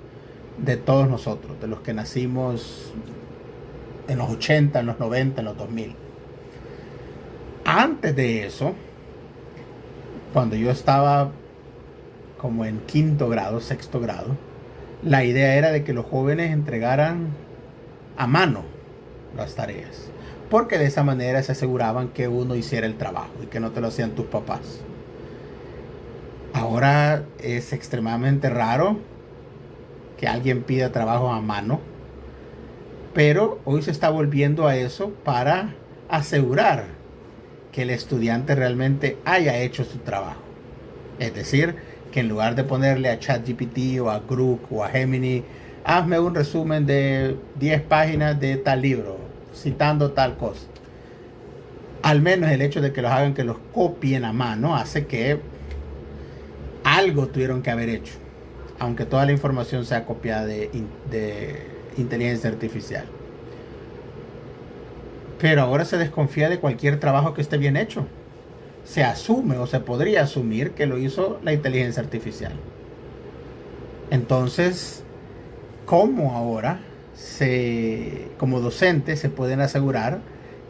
de todos nosotros, de los que nacimos en los 80, en los 90, en los 2000. Antes de eso, cuando yo estaba como en quinto grado, sexto grado, la idea era de que los jóvenes entregaran a mano las tareas, porque de esa manera se aseguraban que uno hiciera el trabajo y que no te lo hacían tus papás. Ahora es extremadamente raro que alguien pida trabajo a mano, pero hoy se está volviendo a eso para asegurar que el estudiante realmente haya hecho su trabajo. Es decir, que en lugar de ponerle a ChatGPT o a Grok o a Gemini, hazme un resumen de 10 páginas de tal libro, citando tal cosa. Al menos el hecho de que los hagan, que los copien a mano, hace que algo tuvieron que haber hecho, aunque toda la información sea copiada de inteligencia artificial. Pero ahora se desconfía de cualquier trabajo que esté bien hecho. Se asume o se podría asumir que lo hizo la inteligencia artificial. Entonces, ¿cómo ahora como docentes se pueden asegurar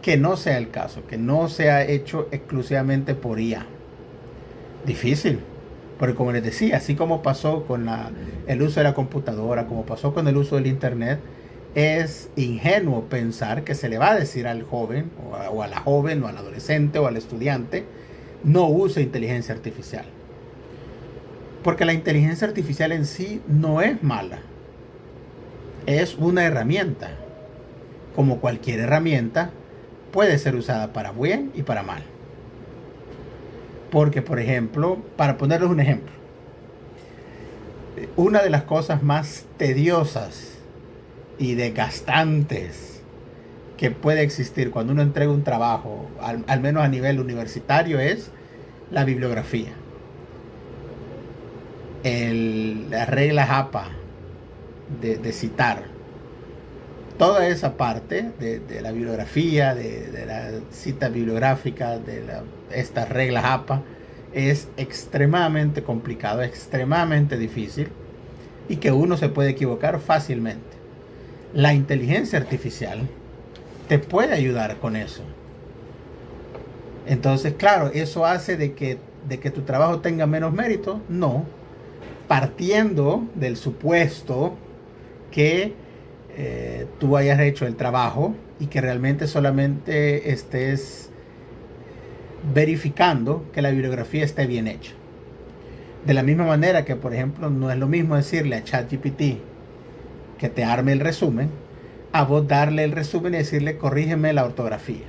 que no sea el caso, que no sea hecho exclusivamente por IA? Difícil, porque como les decía, así como pasó con el uso de la computadora, como pasó con el uso del internet, es ingenuo pensar que se le va a decir al joven o a la joven o al adolescente o al estudiante, no use inteligencia artificial. Porque la inteligencia artificial en sí no es mala, es una herramienta. como cualquier herramienta, puede ser usada para bien y para mal. Porque, por ejemplo, para ponerles un ejemplo, una de las cosas más tediosas y desgastantes que puede existir cuando uno entrega un trabajo, al menos a nivel universitario, es la bibliografía. Las reglas APA de citar. Toda esa parte de la bibliografía, de la cita bibliográfica, estas reglas APA, es extremadamente complicado, extremadamente difícil y que uno se puede equivocar fácilmente. La inteligencia artificial te puede ayudar con eso. Entonces, claro, ¿eso hace de que tu trabajo tenga menos mérito? No. Partiendo del supuesto que tú hayas hecho el trabajo y que realmente solamente estés verificando que la bibliografía esté bien hecha. De la misma manera que, por ejemplo, no es lo mismo decirle a ChatGPT que te arme el resumen, a vos darle el resumen y decirle corrígeme la ortografía.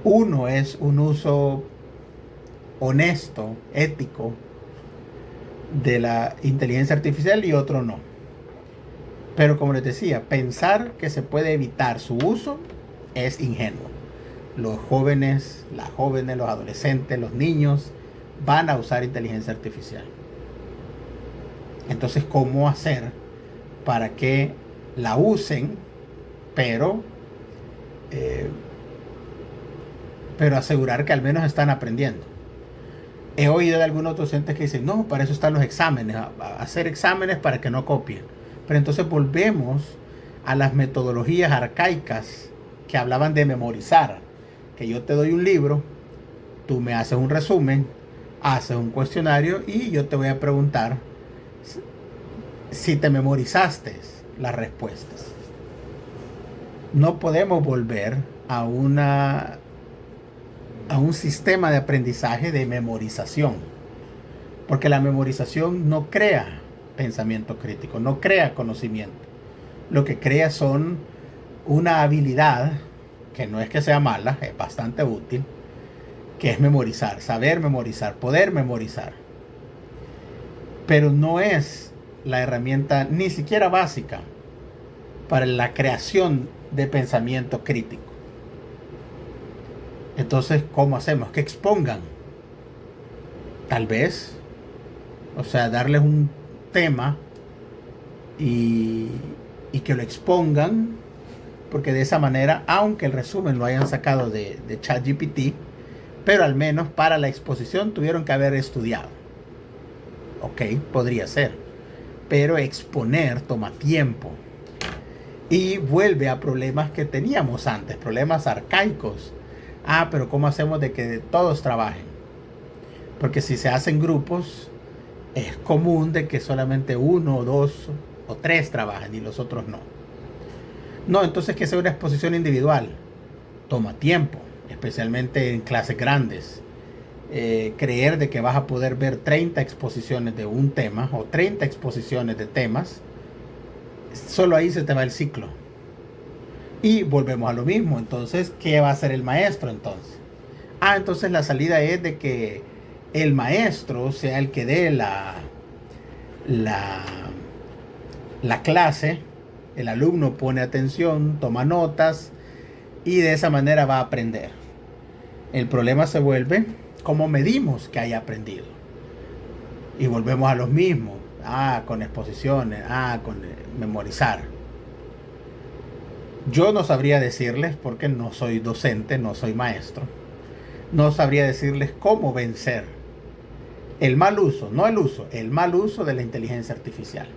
Uno es un uso honesto, ético de la inteligencia artificial y otro no. Pero como les decía, pensar que se puede evitar su uso es ingenuo. Los jóvenes, las jóvenes, los adolescentes, los niños van a usar inteligencia artificial. Entonces, ¿cómo hacer para que la usen, pero asegurar que al menos están aprendiendo? He oído de algunos docentes que dicen, no, para eso están los exámenes, a hacer exámenes para que no copien. Pero entonces volvemos a las metodologías arcaicas que hablaban de memorizar. Que yo te doy un libro, tú me haces un resumen, haces un cuestionario y yo te voy a preguntar si te memorizaste las respuestas. No podemos volver a un sistema de aprendizaje de memorización, porque la memorización no crea pensamiento crítico, no crea conocimiento. Lo que crea son una habilidad que no es que sea mala, es bastante útil, que es memorizar, saber memorizar, poder memorizar. Pero no es la herramienta ni siquiera básica para la creación de pensamiento crítico. Entonces, ¿cómo hacemos? Que expongan. Tal vez, o sea, darles un tema y que lo expongan, porque de esa manera, aunque el resumen lo hayan sacado de ChatGPT, pero al menos para la exposición tuvieron que haber estudiado. Ok, podría ser, pero exponer toma tiempo y vuelve a problemas que teníamos antes, problemas arcaicos. Pero ¿cómo hacemos de que todos trabajen? Porque si se hacen grupos, es común de que solamente uno o dos o tres trabajen y los otros no. No, entonces que sea una exposición individual. Toma tiempo, especialmente en clases grandes. Creer de que vas a poder ver 30 exposiciones de un tema o 30 exposiciones de temas, solo ahí se te va el ciclo. Y volvemos a lo mismo. Entonces, ¿qué va a hacer el maestro entonces? Entonces la salida es de que el maestro sea el que dé la clase, el alumno pone atención, toma notas y de esa manera va a aprender. El problema se vuelve cómo medimos que haya aprendido. Y volvemos a los mismos. Con exposiciones, con memorizar. Yo no sabría decirles, porque no soy docente, no soy maestro, no sabría decirles cómo vencer el mal uso, no el uso, el mal uso de la inteligencia artificial.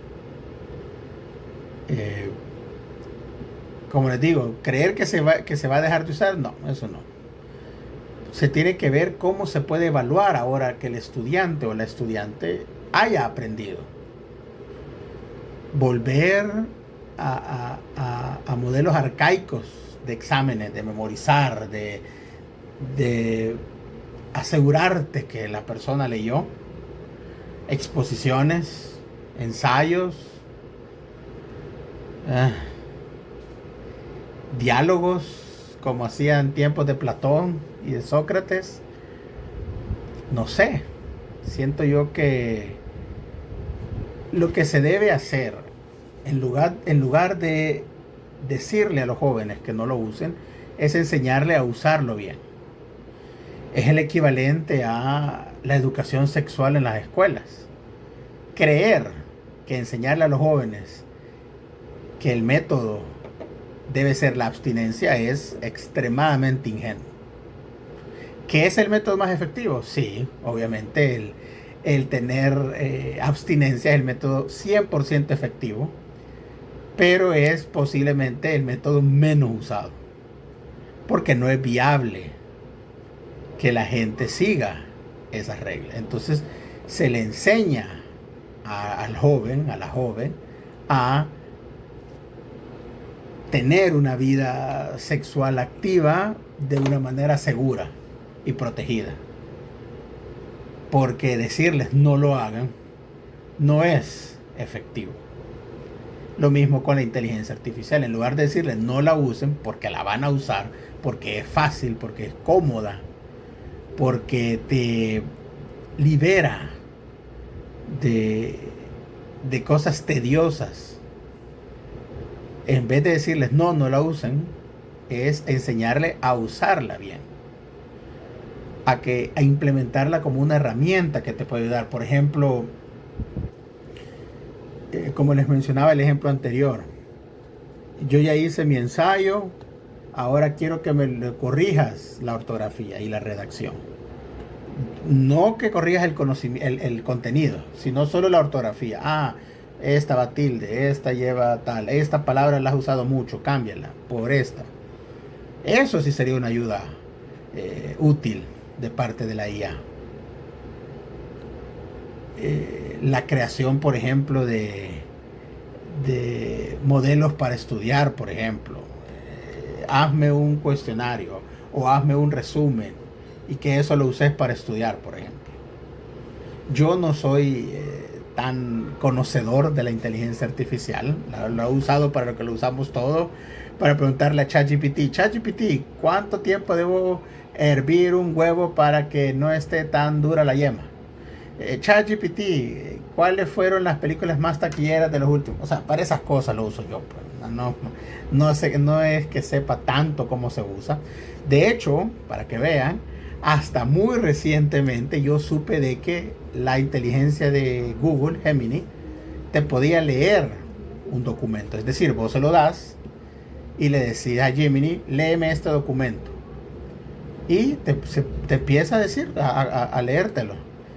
Como les digo, creer que se va a dejar de usar, no, eso no. Se tiene que ver cómo se puede evaluar ahora que el estudiante o la estudiante haya aprendido. Volver a modelos arcaicos de exámenes, de memorizar, de asegurarte que la persona leyó, exposiciones, ensayos. diálogos como hacían en tiempos de Platón y de Sócrates. No sé, siento yo que lo que se debe hacer, en lugar de decirle a los jóvenes que no lo usen, es enseñarle a usarlo bien. Es el equivalente a la educación sexual en las escuelas. Creer que enseñarle a los jóvenes que el método debe ser la abstinencia es extremadamente ingenuo. ¿Qué es el método más efectivo? Sí, obviamente el tener abstinencia es el método 100% efectivo, pero es posiblemente el método menos usado, porque no es viable que la gente siga esas reglas. Entonces se le enseña al joven, a la joven, a tener una vida sexual activa de una manera segura y protegida. Porque decirles no lo hagan no es efectivo. Lo mismo con la inteligencia artificial. En lugar de decirles no la usen porque la van a usar, porque es fácil, porque es cómoda, porque te libera de, de cosas tediosas. En vez de decirles no, no la usen, es enseñarle a usarla bien, a implementarla como una herramienta que te puede ayudar. Por ejemplo, como les mencionaba el ejemplo anterior, yo ya hice mi ensayo, ahora quiero que me corrijas la ortografía y la redacción. No que corrijas el contenido, sino solo la ortografía. Esta va tilde, esta lleva tal, esta palabra la has usado mucho, cámbiala por esta. Eso sí sería una ayuda útil de parte de la IA. La creación, por ejemplo, de modelos para estudiar, por ejemplo. Hazme un cuestionario o hazme un resumen y que eso lo uses para estudiar, por ejemplo. Yo no soy tan conocedor de la inteligencia artificial. Lo he usado para lo que lo usamos todo, para preguntarle a ChatGPT, ChatGPT, ¿cuánto tiempo debo hervir un huevo para que no esté tan dura la yema? ChatGPT, ¿cuáles fueron las películas más taquilleras de los últimos? O sea, para esas cosas lo uso yo. Pues. No es que sepa tanto cómo se usa. De hecho, para que vean, hasta muy recientemente yo supe de que la inteligencia de Google, Gemini, te podía leer un documento. Es decir, vos se lo das y le decís a Gemini, léeme este documento. Y te empieza a decir, a leértelo.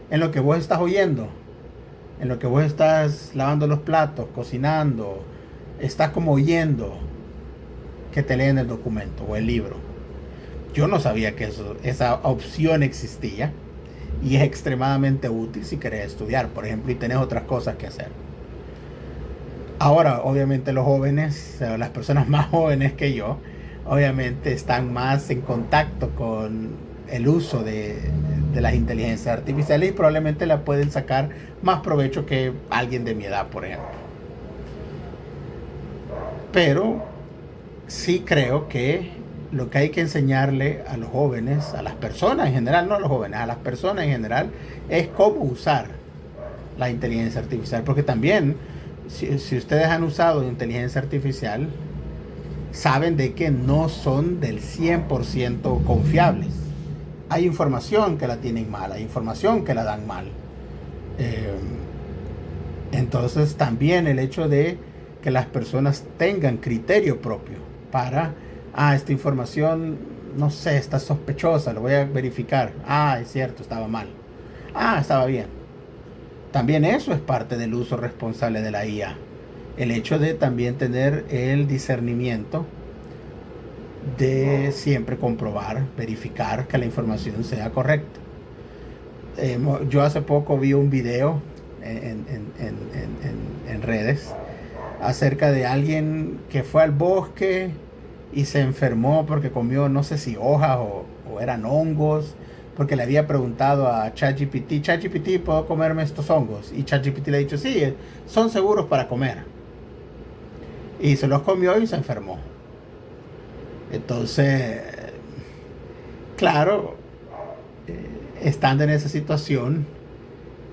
En lo que vos estás oyendo, en lo que vos estás lavando los platos, cocinando, estás como oyendo que te leen el documento o el libro. Yo no sabía que esa opción existía y es extremadamente útil si querés estudiar, por ejemplo, y tenés otras cosas que hacer. Ahora, obviamente los jóvenes, las personas más jóvenes que yo, obviamente están más en contacto con el uso de las inteligencias artificiales y probablemente la pueden sacar más provecho que alguien de mi edad, por ejemplo. Pero sí creo que lo que hay que enseñarle a los jóvenes, a las personas en general, no a los jóvenes, a las personas en general, es cómo usar la inteligencia artificial. Porque también, si ustedes han usado inteligencia artificial, saben de que no son del 100% confiables. Hay información que la tienen mal, hay información que la dan mal. Entonces también el hecho de que las personas tengan criterio propio para, esta información, no sé, está sospechosa, lo voy a verificar. Es cierto, estaba mal. Estaba bien. También eso es parte del uso responsable de la IA. El hecho de también tener el discernimiento de siempre comprobar, verificar que la información sea correcta. Yo hace poco vi un video en redes acerca de alguien que fue al bosque y se enfermó porque comió, no sé si hojas o eran hongos, porque le había preguntado a ChatGPT, ChatGPT, ¿puedo comerme estos hongos? Y ChatGPT le ha dicho, sí, son seguros para comer. Y se los comió y se enfermó. Entonces, claro, estando en esa situación,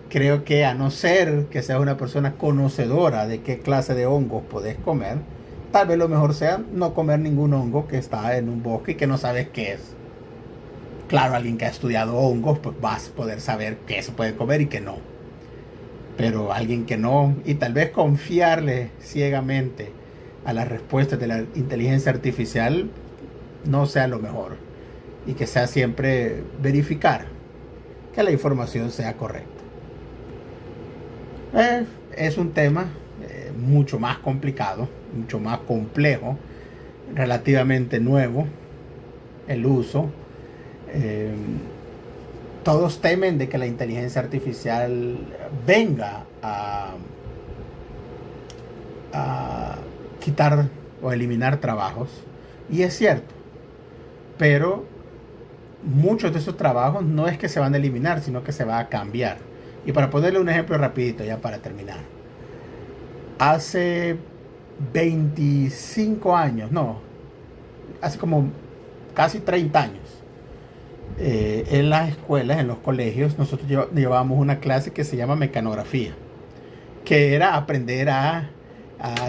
creo que a no ser que seas una persona conocedora de qué clase de hongos podés comer, tal vez lo mejor sea no comer ningún hongo que está en un bosque y que no sabes qué es. Claro, alguien que ha estudiado hongos, pues vas a poder saber qué se puede comer y qué no. Pero alguien que no, y tal vez confiarle ciegamente a las respuestas de la inteligencia artificial, no sea lo mejor. Y que sea siempre verificar que la información sea correcta. Es un tema mucho más complicado, mucho más complejo, relativamente nuevo el uso. Eh, Todos temen de que la inteligencia artificial venga a quitar o eliminar trabajos. Y es cierto, pero muchos de esos trabajos no es que se van a eliminar, sino que se va a cambiar. Y para ponerle un ejemplo rapidito, ya para terminar. Hace 25 años, no, hace como casi 30 años, en las escuelas, en los colegios, nosotros llevábamos una clase que se llama mecanografía, que era aprender a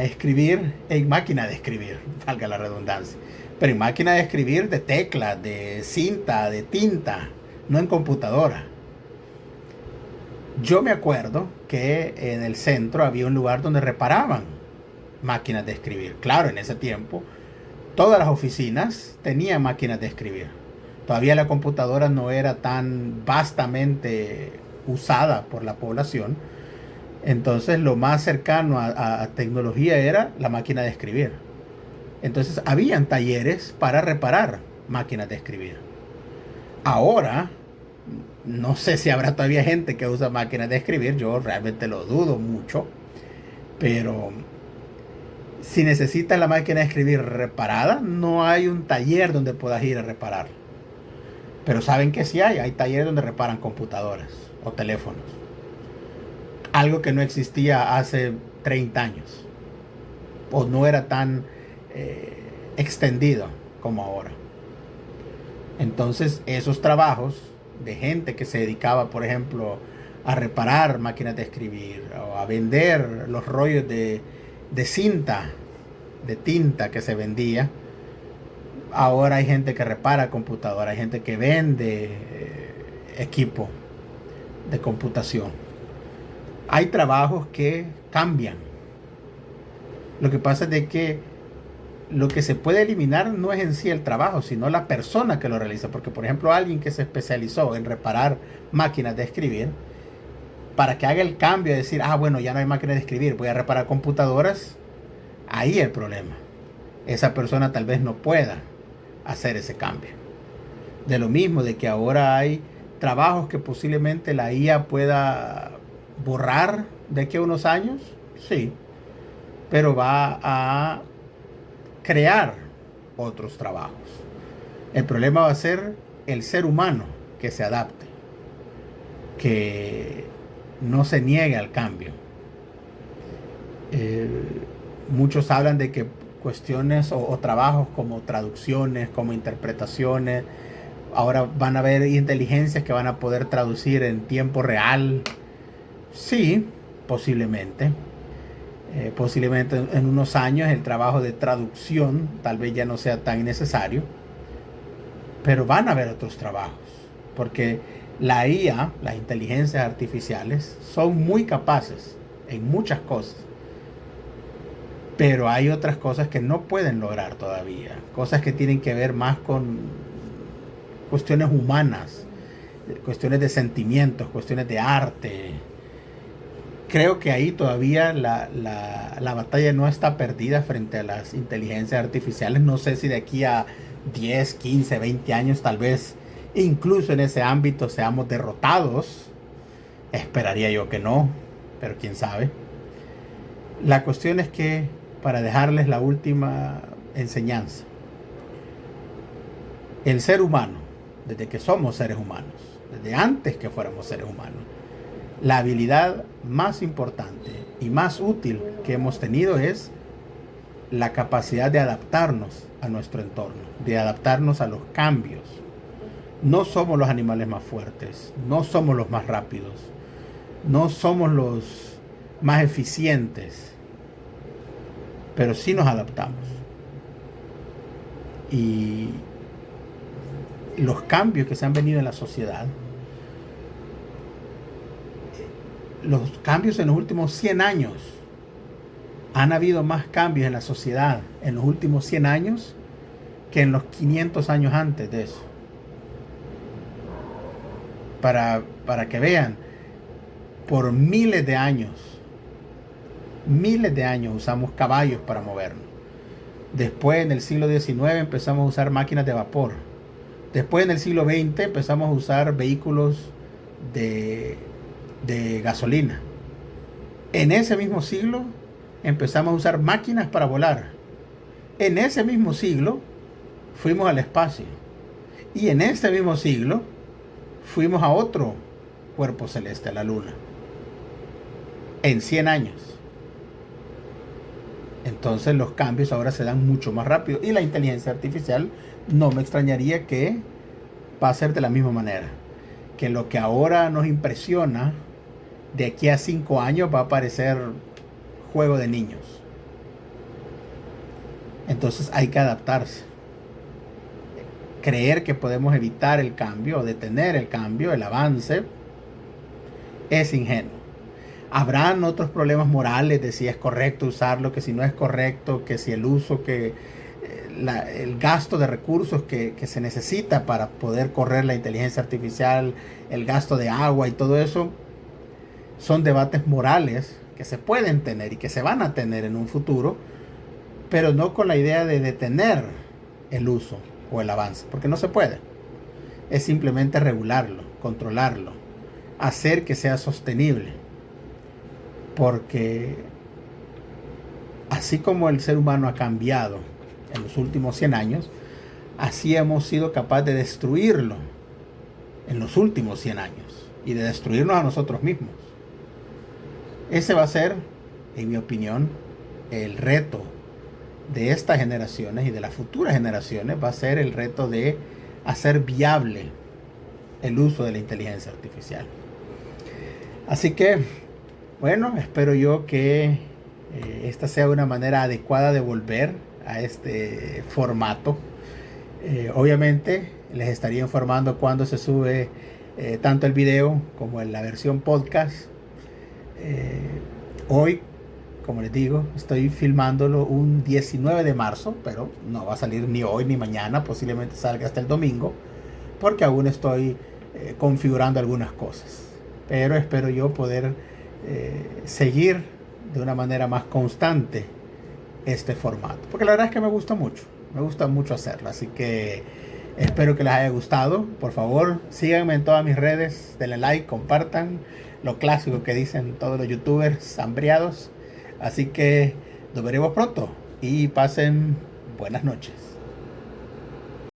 escribir en máquina de escribir, valga la redundancia, pero en máquina de escribir de teclas, de cinta, de tinta, no en computadora. Yo me acuerdo que en el centro había un lugar donde reparaban máquinas de escribir. Claro, en ese tiempo todas las oficinas tenían máquinas de escribir. Todavía la computadora no era tan vastamente usada por la población. Entonces lo más cercano a tecnología era la máquina de escribir. Entonces habían talleres para reparar máquinas de escribir. Ahora, no sé si habrá todavía gente que usa máquinas de escribir, yo realmente lo dudo mucho, pero si necesitas la máquina de escribir reparada, no hay un taller donde puedas ir a reparar. Pero saben que sí hay talleres donde reparan computadoras o teléfonos. Algo que no existía hace 30 años. O no era tan extendido como ahora. Entonces, esos trabajos de gente que se dedicaba, por ejemplo, a reparar máquinas de escribir o a vender los rollos de cinta, de tinta que se vendía. Ahora hay gente que repara computadoras, hay gente que vende equipo de computación. Hay trabajos que cambian. Lo que pasa es de que lo que se puede eliminar no es en sí el trabajo, sino la persona que lo realiza. Porque, por ejemplo, alguien que se especializó en reparar máquinas de escribir, para que haga el cambio de decir, bueno, ya no hay máquinas de escribir, voy a reparar computadoras, ahí el problema. Esa persona tal vez no pueda hacer ese cambio. De lo mismo, de que ahora hay trabajos que posiblemente la IA pueda borrar de aquí a unos años, sí, pero va a crear otros trabajos. El problema va a ser el ser humano que se adapte, que no se niegue al cambio. Muchos hablan de que cuestiones o trabajos como traducciones, como interpretaciones, ahora van a haber inteligencias que van a poder traducir en tiempo real. Sí, posiblemente. Posiblemente en unos años el trabajo de traducción tal vez ya no sea tan necesario, pero van a haber otros trabajos, porque la IA, las inteligencias artificiales, son muy capaces en muchas cosas, pero hay otras cosas que no pueden lograr todavía, cosas que tienen que ver más con cuestiones humanas, cuestiones de sentimientos, cuestiones de arte. Creo que ahí todavía la batalla no está perdida frente a las inteligencias artificiales. No sé si de aquí a 10, 15, 20 años tal vez incluso en ese ámbito seamos derrotados. Esperaría yo que no, pero quién sabe. La cuestión es que, para dejarles la última enseñanza, el ser humano, desde que somos seres humanos, desde antes que fuéramos seres humanos, la habilidad más importante y más útil que hemos tenido es la capacidad de adaptarnos a nuestro entorno, de adaptarnos a los cambios. No somos los animales más fuertes, no somos los más rápidos, no somos los más eficientes, pero sí nos adaptamos. Y los cambios que se han venido en la sociedad, los cambios en los últimos 100 años, han habido más cambios en la sociedad en los últimos 100 años que en los 500 años antes de eso. Para que vean, por miles de años usamos caballos para movernos. Después, en el siglo XIX, empezamos a usar máquinas de vapor. Después, en el siglo XX, empezamos a usar vehículos de gasolina. En ese mismo siglo, empezamos a usar máquinas para volar. En ese mismo siglo, fuimos al espacio. Y en ese mismo siglo, fuimos a otro cuerpo celeste, a la luna. En 100 años. Entonces los cambios ahora se dan mucho más rápido. Y la inteligencia artificial no me extrañaría que va a ser de la misma manera. Que lo que ahora nos impresiona, de aquí a 5 años va a parecer juego de niños. Entonces hay que adaptarse. Creer que podemos evitar el cambio o detener el cambio, el avance, es ingenuo. Habrán otros problemas morales de si es correcto usarlo, que si no es correcto, que si el uso, que el gasto de recursos que se necesita para poder correr la inteligencia artificial, el gasto de agua y todo eso, son debates morales que se pueden tener y que se van a tener en un futuro, pero no con la idea de detener el uso o el avance, porque no se puede. Es simplemente regularlo, controlarlo, hacer que sea sostenible, porque así como el ser humano ha cambiado en los últimos 100 años, así hemos sido capaces de destruirlo en los últimos 100 años y de destruirnos a nosotros mismos. Ese va a ser, en mi opinión, el reto de estas generaciones y de las futuras generaciones. Va a ser el reto de hacer viable el uso de la inteligencia artificial. Así que, bueno, espero yo que esta sea una manera adecuada de volver a este formato. Obviamente les estaría informando cuando se sube tanto el video como en la versión podcast. Hoy, como les digo, estoy filmándolo un 19 de marzo, pero no va a salir ni hoy ni mañana, posiblemente salga hasta el domingo, porque aún estoy configurando algunas cosas. Pero espero yo poder seguir de una manera más constante este formato, porque la verdad es que me gusta mucho hacerlo, así que espero que les haya gustado. Por favor, síganme en todas mis redes, denle like, compartan, lo clásico que dicen todos los youtubers hambriados. Así que nos veremos pronto y pasen buenas noches.